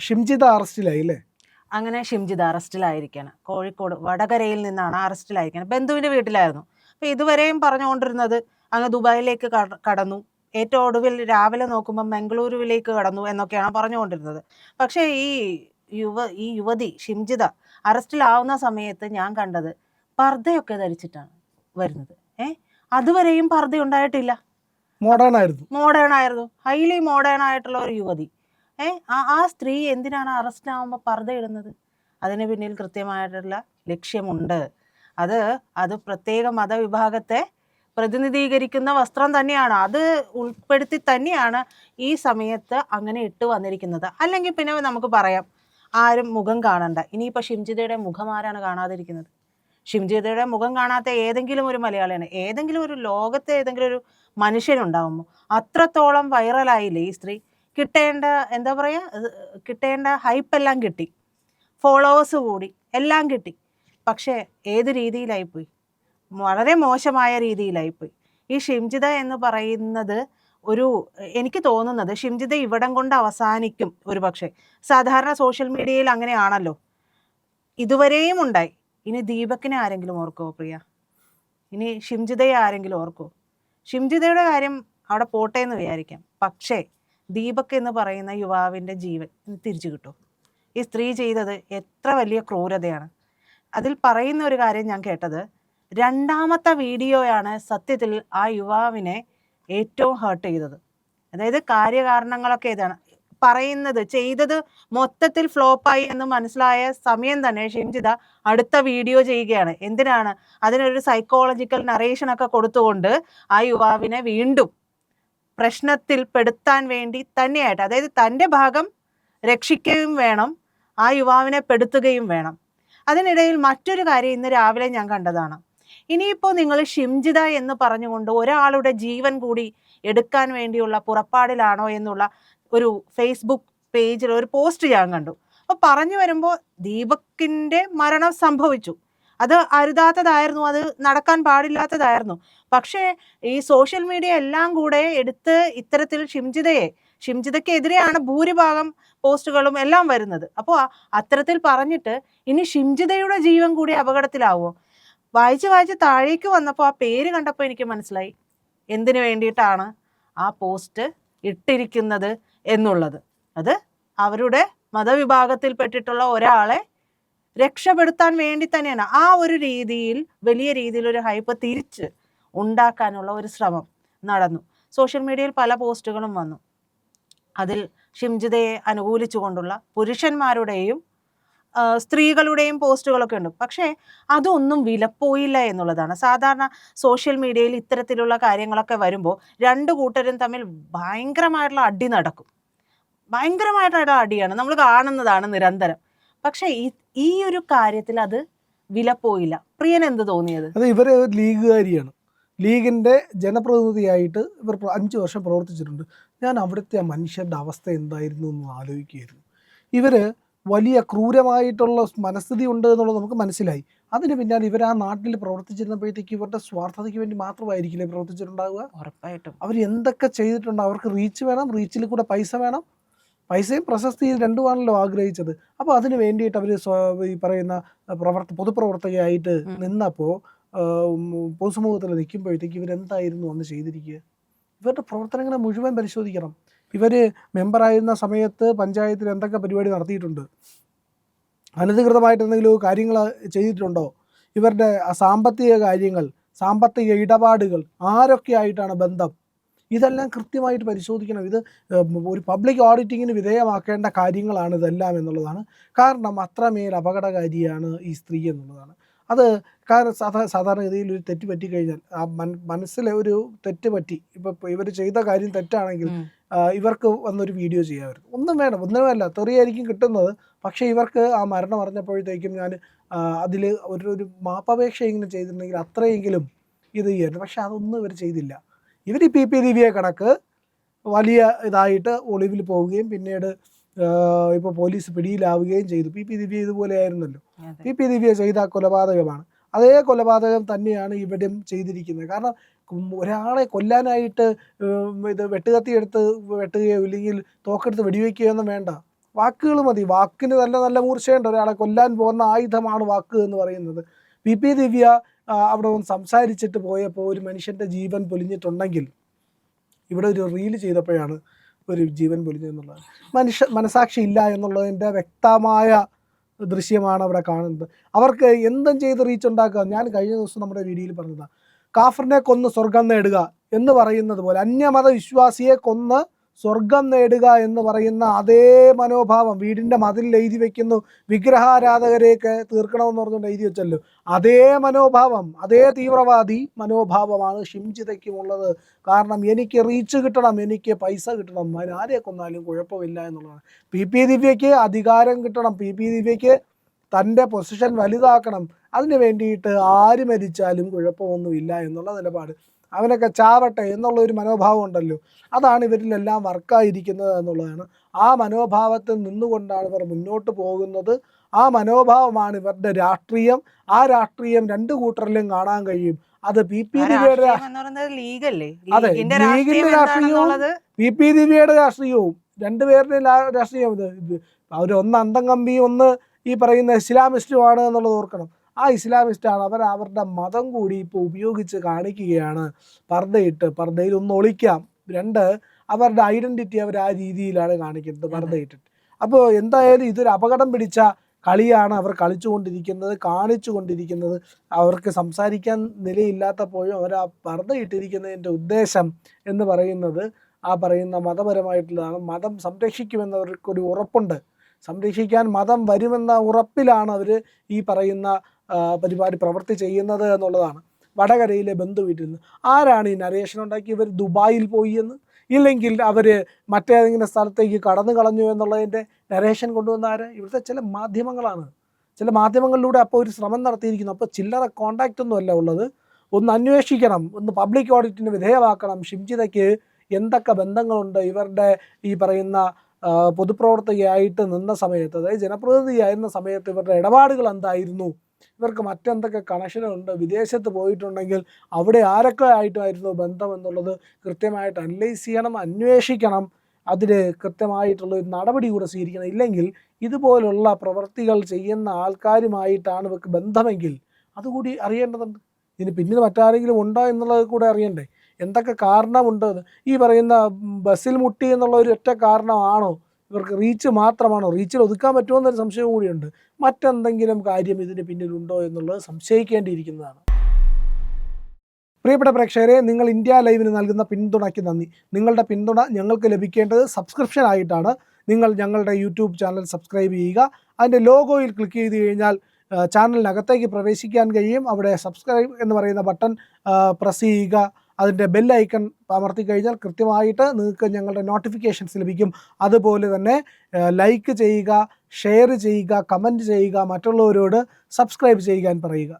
ഷിംജിത അറസ്റ്റിലായി അല്ലേ? അങ്ങനെ ഷിംജിത അറസ്റ്റിലായിരിക്കുകയാണ്. കോഴിക്കോട് വടകരയിൽ നിന്നാണ് അറസ്റ്റിലായിരിക്കുന്നത്. ബന്ധുവിൻ്റെ വീട്ടിലായിരുന്നു. അപ്പോൾ ഇതുവരെയും പറഞ്ഞുകൊണ്ടിരുന്നത് അങ്ങ് ദുബായിലേക്ക് കടന്നു, ഏറ്റവും ഒടുവിൽ രാവിലെ നോക്കുമ്പോൾ മംഗളൂരുവിലേക്ക് കടന്നു എന്നൊക്കെയാണ് പറഞ്ഞുകൊണ്ടിരുന്നത്. പക്ഷേ ഈ യുവതി ഷിംജിത അറസ്റ്റിലാവുന്ന സമയത്ത് ഞാൻ കണ്ടത് പർദ്ദയൊക്കെ ധരിച്ചിട്ടാണ് വരുന്നത്. അതുവരെയും പർദ്ദ ഉണ്ടായിട്ടില്ല. മോഡേൺ ആയിരുന്നു, ഹൈലി മോഡേൺ ആയിട്ടുള്ള ഒരു യുവതി. ആ സ്ത്രീ എന്തിനാണ് അറസ്റ്റ് ആവുമ്പോൾ പർദ്ദ ഇടുന്നത്? അതിന് പിന്നിൽ കൃത്യമായിട്ടുള്ള ലക്ഷ്യമുണ്ട്. അത് പ്രത്യേക മതവിഭാഗത്തെ പ്രതിനിധീകരിക്കുന്ന വസ്ത്രം തന്നെയാണ്. അത് ഉൾപ്പെടുത്തി തന്നെയാണ് ഈ സമയത്ത് അങ്ങനെ ഇട്ട് വന്നിരിക്കുന്നത്. അല്ലെങ്കിൽ പിന്നെ നമുക്ക് പറയാം ആരും മുഖം കാണണ്ട. ഇനിയിപ്പോൾ ഷിംജിതയുടെ മുഖം ആരാണ് കാണാതിരിക്കുന്നത്? ഷിംജിതയുടെ മുഖം കാണാത്ത ഏതെങ്കിലും ഒരു മലയാളിയാണ്, ഏതെങ്കിലും ഒരു ലോകത്തെ ഏതെങ്കിലും ഒരു മനുഷ്യനുണ്ടാവുമോ? അത്രത്തോളം വൈറലായില്ലേ ഈ സ്ത്രീ. കിട്ടേണ്ട എന്താ പറയുക, കിട്ടേണ്ട ഹൈപ്പെല്ലാം കിട്ടി, ഫോളോവേഴ്സ് കൂടി, എല്ലാം കിട്ടി. പക്ഷേ ഏത് രീതിയിലായിപ്പോയി? വളരെ മോശമായ രീതിയിലായിപ്പോയി. ഈ ഷിംജിത എന്ന് പറയുന്നത് എനിക്ക് തോന്നുന്നത് ഷിംജിത ഇവിടം കൊണ്ട് അവസാനിക്കും ഒരു പക്ഷേ. സാധാരണ സോഷ്യൽ മീഡിയയിൽ അങ്ങനെയാണല്ലോ, ഇതുവരെയും ഉണ്ടായി. ഇനി ദീപക്കിനെ ആരെങ്കിലും ഓർക്കുമോ പ്രിയ? ഇനി ഷിംജിതയെ ആരെങ്കിലും ഓർക്കുമോ? ഷിംജിതയുടെ കാര്യം അവിടെ പോട്ടെ എന്ന് വിചാരിക്കാം. പക്ഷേ ദീപക് എന്ന് പറയുന്ന യുവാവിൻ്റെ ജീവൻ തിരിച്ചു കിട്ടും? ഈ സ്ത്രീ ചെയ്തത് എത്ര വലിയ ക്രൂരതയാണ്. അതിൽ പറയുന്ന ഒരു കാര്യം ഞാൻ കേട്ടത്, രണ്ടാമത്തെ വീഡിയോയാണ് സത്യത്തിൽ ആ യുവാവിനെ ഏറ്റവും ഹേർട്ട് ചെയ്തത്. അതായത് കാര്യകാരണങ്ങളൊക്കെ ഇതാണ് പറയുന്നത്. ചെയ്തത് മൊത്തത്തിൽ ഫ്ലോപ്പായി എന്ന് മനസ്സിലായ സമയം തന്നെ ഷിംജിത അടുത്ത വീഡിയോ ചെയ്യുകയാണ്. എന്തിനാണ്? അതിനൊരു സൈക്കോളജിക്കൽ നറേഷനൊക്കെ കൊടുത്തുകൊണ്ട് ആ യുവാവിനെ വീണ്ടും പ്രശ്നത്തിൽ പെടുത്താൻ വേണ്ടി തന്നെയായിട്ട്, അതായത് തൻ്റെ ഭാഗം രക്ഷിക്കുകയും വേണം, ആ യുവാവിനെ പെടുത്തുകയും വേണം. അതിനിടയിൽ മറ്റൊരു കാര്യം ഇന്ന് രാവിലെ ഞാൻ കണ്ടതാണ്. ഇനിയിപ്പോൾ നിങ്ങൾ ഷിംജിത എന്ന് പറഞ്ഞുകൊണ്ട് ഒരാളുടെ ജീവൻ കൂടി എടുക്കാൻ വേണ്ടിയുള്ള പുറപ്പാടിലാണോ എന്നുള്ള ഒരു ഫേസ്ബുക്ക് പേജിൽ ഒരു പോസ്റ്റ് ഞാൻ കണ്ടു. അപ്പോൾ പറഞ്ഞു വരുമ്പോൾ ദീപകിൻ്റെ മരണം സംഭവിച്ചു, അത് അരുതാത്തതായിരുന്നു, അത് നടക്കാൻ പാടില്ലാത്തതായിരുന്നു. പക്ഷേ ഈ സോഷ്യൽ മീഡിയ എല്ലാം കൂടെ എടുത്ത് ഇത്തരത്തിൽ ഷിംജിതയ്ക്കെതിരെയാണ് ഭൂരിഭാഗം പോസ്റ്റുകളും എല്ലാം വരുന്നത്. അപ്പോൾ അത്തരത്തിൽ പറഞ്ഞിട്ട് ഇനി ഷിംജിതയുടെ ജീവൻ കൂടി അപകടത്തിലാവുമോ? വായിച്ച് താഴേക്ക് വന്നപ്പോൾ ആ പേര് കണ്ടപ്പോൾ എനിക്ക് മനസ്സിലായി എന്തിനു വേണ്ടിയിട്ടാണ് ആ പോസ്റ്റ് ഇട്ടിരിക്കുന്നത് എന്നുള്ളത്. അത് അവരുടെ മതവിഭാഗത്തിൽപ്പെട്ടിട്ടുള്ള ഒരാളെ രക്ഷപ്പെടുത്താൻ വേണ്ടി തന്നെയാണ്. ആ ഒരു രീതിയിൽ വലിയ രീതിയിലൊരു ഹൈപ്പ് തിരിച്ച് ഉണ്ടാക്കാനുള്ള ഒരു ശ്രമം നടന്നു. സോഷ്യൽ മീഡിയയിൽ പല പോസ്റ്റുകളും വന്നു. അതിൽ ഷിംജിതയെ അനുകൂലിച്ചുകൊണ്ടുള്ള പുരുഷന്മാരുടെയും സ്ത്രീകളുടെയും പോസ്റ്റുകളൊക്കെ ഉണ്ട്. പക്ഷേ അതൊന്നും വിലപ്പോയില്ല എന്നുള്ളതാണ്. സാധാരണ സോഷ്യൽ മീഡിയയിൽ ഇത്തരത്തിലുള്ള കാര്യങ്ങളൊക്കെ വരുമ്പോൾ രണ്ടു കൂട്ടരും തമ്മിൽ ഭയങ്കരമായിട്ടുള്ള അടി നടക്കും. ഭയങ്കരമായിട്ടുള്ള അടിയാണ് നമ്മൾ കാണുന്നതാണ് നിരന്തരം. പക്ഷേ ഈ ഒരു കാര്യത്തിൽ അത് വിലപ്പോയില്ല. പ്രിയൻ എന്ത് തോന്നിയത്? അത് ഇവരെ ഒരു ലീഗുകാരിയാണ്, ലീഗിൻ്റെ ജനപ്രതിനിധിയായിട്ട് ഇവർ 5 വർഷം പ്രവർത്തിച്ചിട്ടുണ്ട്. ഞാൻ അവിടുത്തെ ആ മനുഷ്യരുടെ അവസ്ഥ എന്തായിരുന്നു എന്ന് ആലോചിക്കുകയായിരുന്നു. ഇവർ വലിയ ക്രൂരമായിട്ടുള്ള മനസ്ഥിതി ഉണ്ട് എന്നുള്ളത് നമുക്ക് മനസ്സിലായി. അതിന് പിന്നാലെ ഇവർ ആ നാട്ടിൽ പ്രവർത്തിച്ചിരുന്നപ്പോഴത്തേക്ക് ഇവരുടെ സ്വാർത്ഥതയ്ക്ക് വേണ്ടി മാത്രമായിരിക്കില്ലേ പ്രവർത്തിച്ചിട്ടുണ്ടാവുക? ഉറപ്പായിട്ടും. അവർ എന്തൊക്കെ ചെയ്തിട്ടുണ്ട്? അവർക്ക് റീച്ച് വേണം, റീച്ചിൽ കൂടെ പൈസ വേണം, പൈസയും പ്രശസ്തിയും രണ്ടുമാണല്ലോ ആഗ്രഹിച്ചത്. അപ്പോൾ അതിന് വേണ്ടിയിട്ട് അവർ ഈ പറയുന്ന പൊതുപ്രവർത്തകയായിട്ട് നിന്നപ്പോൾ പൊതുസമൂഹത്തിൽ നിൽക്കുമ്പോഴത്തേക്ക് ഇവരെന്തായിരുന്നു അന്ന് ചെയ്തിരിക്കുക? ഇവരുടെ പ്രവർത്തനങ്ങളെ മുഴുവൻ പരിശോധിക്കണം. ഇവർ മെമ്പറായിരുന്ന സമയത്ത് പഞ്ചായത്തിൽ എന്തൊക്കെ പരിപാടി നടത്തിയിട്ടുണ്ട്? അനധികൃതമായിട്ട് എന്തെങ്കിലും കാര്യങ്ങൾ ചെയ്തിട്ടുണ്ടോ? ഇവരുടെ സാമ്പത്തിക കാര്യങ്ങൾ, സാമ്പത്തിക ഇടപാടുകൾ, ആരൊക്കെ ആയിട്ടാണ് ബന്ധം? ഇതെല്ലാം കൃത്യമായിട്ട് പരിശോധിക്കണം. ഇത് ഒരു പബ്ലിക് ഓഡിറ്റിങ്ങിന് വിധേയമാക്കേണ്ട കാര്യങ്ങളാണ് ഇതെല്ലാം എന്നുള്ളതാണ്. കാരണം അത്രമേൽ അപകടകാരിയാണ് ഈ സ്ത്രീ എന്നുള്ളതാണ്. അത് കാരണം സാധാരണഗതിയിൽ ഒരു തെറ്റ് പറ്റിക്കഴിഞ്ഞാൽ ആ മനസ്സിലെ ഒരു തെറ്റ് പറ്റി, ഇപ്പോൾ ഇവർ ചെയ്ത കാര്യം തെറ്റാണെങ്കിൽ ഇവർക്ക് വന്നൊരു വീഡിയോ ചെയ്യാമായിരുന്നു. ഒന്നുമല്ല, തെറിയായിരിക്കും കിട്ടുന്നത്. പക്ഷേ ഇവർക്ക് ആ മരണം അറിഞ്ഞപ്പോഴത്തേക്കും ഞാൻ അതിൽ ഒരു മാപ്പപേക്ഷ ഇങ്ങനെ ചെയ്തിട്ടുണ്ടെങ്കിൽ അത്രയെങ്കിലും ഇത് ചെയ്യായിരുന്നു. പക്ഷെ അതൊന്നും ഇവർ ചെയ്തില്ല. ഇവർ ഈ PP ദിവ്യ കണക്ക് വലിയ ഇതായിട്ട് ഒളിവിൽ പോവുകയും പിന്നീട് ഇപ്പോൾ പോലീസ് പിടിയിലാവുകയും ചെയ്തു. PP ദിവ്യ ഇതുപോലെ ആയിരുന്നല്ലോ. PP ദിവ്യ ചെയ്ത കൊലപാതകമാണ്. അതേ കൊലപാതകം തന്നെയാണ് ഇവിടെയും ചെയ്തിരിക്കുന്നത്. കാരണം ഒരാളെ കൊല്ലാനായിട്ട് ഇത് വെട്ടുകത്തി എടുത്ത് വെട്ടുകയോ ഇല്ലെങ്കിൽ തോക്കെടുത്ത് വെടിവെക്കുകയോ ഒന്നും വേണ്ട. വാക്കുകൾ മതി. വാക്കിന് നല്ല നല്ല മൂർച്ചയുണ്ട്. ഒരാളെ കൊല്ലാൻ പോകുന്ന ആയുധമാണ് വാക്ക് എന്ന് പറയുന്നത്. പി ദിവ്യ അവിടെ ഒന്ന് സംസാരിച്ചിട്ട് പോയപ്പോൾ ഒരു മനുഷ്യൻ്റെ ജീവൻ പൊലിഞ്ഞിട്ടുണ്ടെങ്കിൽ ഇവിടെ ഒരു റീല് ചെയ്തപ്പോഴാണ് ഒരു ജീവൻ പൊലിഞ്ഞതെന്നുള്ളത്. മനസാക്ഷി ഇല്ല എന്നുള്ളതിൻ്റെ വ്യക്തമായ ദൃശ്യമാണ് അവിടെ കാണുന്നത്. അവർക്ക് എന്തും ചെയ്ത് റീച്ച് ഉണ്ടാക്കുക. ഞാൻ കഴിഞ്ഞ ദിവസം നമ്മുടെ വീഡിയോയിൽ പറഞ്ഞതാണ്, കാഫറിനെ കൊന്ന് സ്വർഗം നേടുക എന്ന് പറയുന്നത് പോലെ അന്യമത വിശ്വാസിയെ കൊന്ന് സ്വർഗം നേടുക എന്ന് പറയുന്ന അതേ മനോഭാവം വീടിൻ്റെ മതിലിൽ എഴുതി വെക്കുന്നു, വിഗ്രഹാരാധകരെയൊക്കെ തീർക്കണമെന്ന് പറഞ്ഞുകൊണ്ട് എഴുതി വെച്ചല്ലോ. അതേ മനോഭാവം, അതേ തീവ്രവാദി മനോഭാവമാണ് ഷിംജിതയ്ക്കുമുള്ളത്. കാരണം എനിക്ക് റീച്ച് കിട്ടണം, എനിക്ക് പൈസ കിട്ടണം, ആരെ കൊന്നാലും കുഴപ്പമില്ല എന്നുള്ളതാണ്. പി ദിവ്യയ്ക്ക് അധികാരം കിട്ടണം, പി ദിവ്യയ്ക്ക് തൻ്റെ പൊസിഷൻ വലുതാക്കണം, അതിന് വേണ്ടിയിട്ട് ആര് മരിച്ചാലും കുഴപ്പമൊന്നുമില്ല എന്നുള്ള നിലപാട്. അവനൊക്കെ ചാവട്ടെ എന്നുള്ള ഒരു മനോഭാവം ഉണ്ടല്ലോ, അതാണ് ഇവരിലെല്ലാം വർക്കായിരിക്കുന്നത് എന്നുള്ളതാണ്. ആ മനോഭാവത്തിൽ നിന്നുകൊണ്ടാണ് ഇവർ മുന്നോട്ട് പോകുന്നത്. ആ മനോഭാവമാണ് ഇവരുടെ രാഷ്ട്രീയം. ആ രാഷ്ട്രീയം രണ്ടു കൂട്ടരിലും കാണാൻ കഴിയും. അത് പി ദിവ്യയുടെ അതെ, ലീഗിന്റെ രാഷ്ട്രീയവും പി ദിവ്യയുടെ രാഷ്ട്രീയവും രണ്ടുപേരുടെ രാഷ്ട്രീയം ഇത്. ഒന്ന് അന്തം കമ്പി, ഒന്ന് ഈ പറയുന്ന ഇസ്ലാമിസ്റ്റുമാണ് എന്നുള്ളത് ഓർക്കണം. ആ ഇസ്ലാമിസ്റ്റാണ് അവരുടെ മതം കൂടി ഇപ്പോൾ ഉപയോഗിച്ച് കാണിക്കുകയാണ്. പർദ്ദയിൽ ഒന്ന് ഒളിക്കാം. 2, അവരുടെ ഐഡൻറ്റിറ്റി അവർ ആ രീതിയിലാണ് കാണിക്കുന്നത്, പർദ്ദയിട്ടിട്ട്. അപ്പോൾ എന്തായാലും ഇതൊരു അപകടം പിടിച്ച കളിയാണ് അവർ കളിച്ചുകൊണ്ടിരിക്കുന്നത്, കാണിച്ചു കൊണ്ടിരിക്കുന്നത്. അവർക്ക് സംസാരിക്കാൻ നിലയില്ലാത്തപ്പോഴും അവർ ആ പർദ്ദയിട്ടിരിക്കുന്നതിൻ്റെ ഉദ്ദേശം എന്ന് പറയുന്നത് ആ പറയുന്ന മതപരമായിട്ടുള്ളതാണ്. മതം സംരക്ഷിക്കുമെന്നവർക്കൊരു ഉറപ്പുണ്ട്. സംരക്ഷിക്കാൻ മതം വരുമെന്ന ഉറപ്പിലാണ് അവർ ഈ പറയുന്ന പരിപാടി പ്രവൃത്തി ചെയ്യുന്നത് എന്നുള്ളതാണ്. വടകരയിലെ ബന്ധു വീട്ടിൽ നിന്ന് ആരാണ് ഈ നരേഷൻ ഉണ്ടാക്കി? ഇവർ ദുബായിൽ പോയി എന്ന്, ഇല്ലെങ്കിൽ അവർ മറ്റേതെങ്കിലും സ്ഥലത്തേക്ക് കടന്നു കളഞ്ഞു എന്നുള്ളതിൻ്റെ നരേഷൻ കൊണ്ടുവന്ന ആര്? ഇവിടുത്തെ ചില മാധ്യമങ്ങളാണ്. ചില മാധ്യമങ്ങളിലൂടെ അപ്പോൾ ഒരു ശ്രമം നടത്തിയിരിക്കുന്നു. അപ്പോൾ ചില്ലറ കോണ്ടാക്റ്റ് ഒന്നും അല്ല ഉള്ളത്. ഒന്ന് അന്വേഷിക്കണം, ഒന്ന് പബ്ലിക് ഓഡിറ്റിന് വിധേയമാക്കണം. ഷിംജിതയ്ക്ക് എന്തൊക്കെ ബന്ധങ്ങളുണ്ട് ഇവരുടെ ഈ പറയുന്ന പൊതുപ്രവർത്തകയായിട്ട് നിന്ന സമയത്ത്, അതായത് ജനപ്രതിനിധിയായിരുന്ന സമയത്ത് ഇവരുടെ ഇടപാടുകൾ എന്തായിരുന്നു, ഇവർക്ക് മറ്റെന്തൊക്കെ കണക്ഷനുണ്ട്, വിദേശത്ത് പോയിട്ടുണ്ടെങ്കിൽ അവിടെ ആരൊക്കെ ആയിട്ടായിരുന്നു ബന്ധം എന്നുള്ളത് കൃത്യമായിട്ട് അനലൈസ് ചെയ്യണം, അന്വേഷിക്കണം. അതിന് കൃത്യമായിട്ടുള്ള ഒരു നടപടി കൂടെ സ്വീകരിക്കണം. ഇല്ലെങ്കിൽ ഇതുപോലുള്ള പ്രവൃത്തികൾ ചെയ്യുന്ന ആൾക്കാരുമായിട്ടാണ് ഇവർക്ക് ബന്ധമെങ്കിൽ അതുകൂടി അറിയേണ്ടതുണ്ട്. ഇതിന് പിന്നിൽ മറ്റാരെങ്കിലും ഉണ്ടോ എന്നുള്ളത് കൂടെ അറിയണ്ടേ. എന്തൊക്കെ കാരണമുണ്ട്? ഈ പറയുന്ന ബസ്സിൽ മുട്ടി എന്നുള്ള ഒരു ഒറ്റ കാരണമാണോ? ഇവർക്ക് റീച്ച് മാത്രമാണോ? റീച്ചിൽ ഒതുക്കാൻ പറ്റുമോ എന്നൊരു സംശയം കൂടിയുണ്ട്. മറ്റെന്തെങ്കിലും കാര്യം ഇതിന് പിന്നിലുണ്ടോ എന്നുള്ളത് സംശയിക്കേണ്ടിയിരിക്കുന്നതാണ്. പ്രിയപ്പെട്ട പ്രേക്ഷകരെ, നിങ്ങൾ ഇന്ത്യ ലൈവിന് നൽകുന്ന പിന്തുണയ്ക്ക് നന്ദി. നിങ്ങളുടെ പിന്തുണ ഞങ്ങൾക്ക് ലഭിക്കേണ്ടത് സബ്സ്ക്രിപ്ഷൻ ആയിട്ടാണ്. നിങ്ങൾ ഞങ്ങളുടെ യൂട്യൂബ് ചാനൽ സബ്സ്ക്രൈബ് ചെയ്യുക. അതിൻ്റെ ലോഗോയിൽ ക്ലിക്ക് ചെയ്ത് കഴിഞ്ഞാൽ ചാനലിനകത്തേക്ക് പ്രവേശിക്കാൻ കഴിയും. അവിടെ സബ്സ്ക്രൈബ് എന്ന് പറയുന്ന ബട്ടൺ പ്രസ് ചെയ്യുക. അതിൻ്റെ ബെൽ ഐക്കൺ അമർത്തി കഴിഞ്ഞാൽ കൃത്യമായിട്ട് നിങ്ങൾക്ക് ഞങ്ങളുടെ നോട്ടിഫിക്കേഷൻസ് ലഭിക്കും. അതുപോലെ തന്നെ ലൈക്ക് ചെയ്യുക, ഷെയർ ചെയ്യുക, കമൻറ്റ് ചെയ്യുക, മറ്റുള്ളവരോട് സബ്സ്ക്രൈബ് ചെയ്യാൻ പറയുക.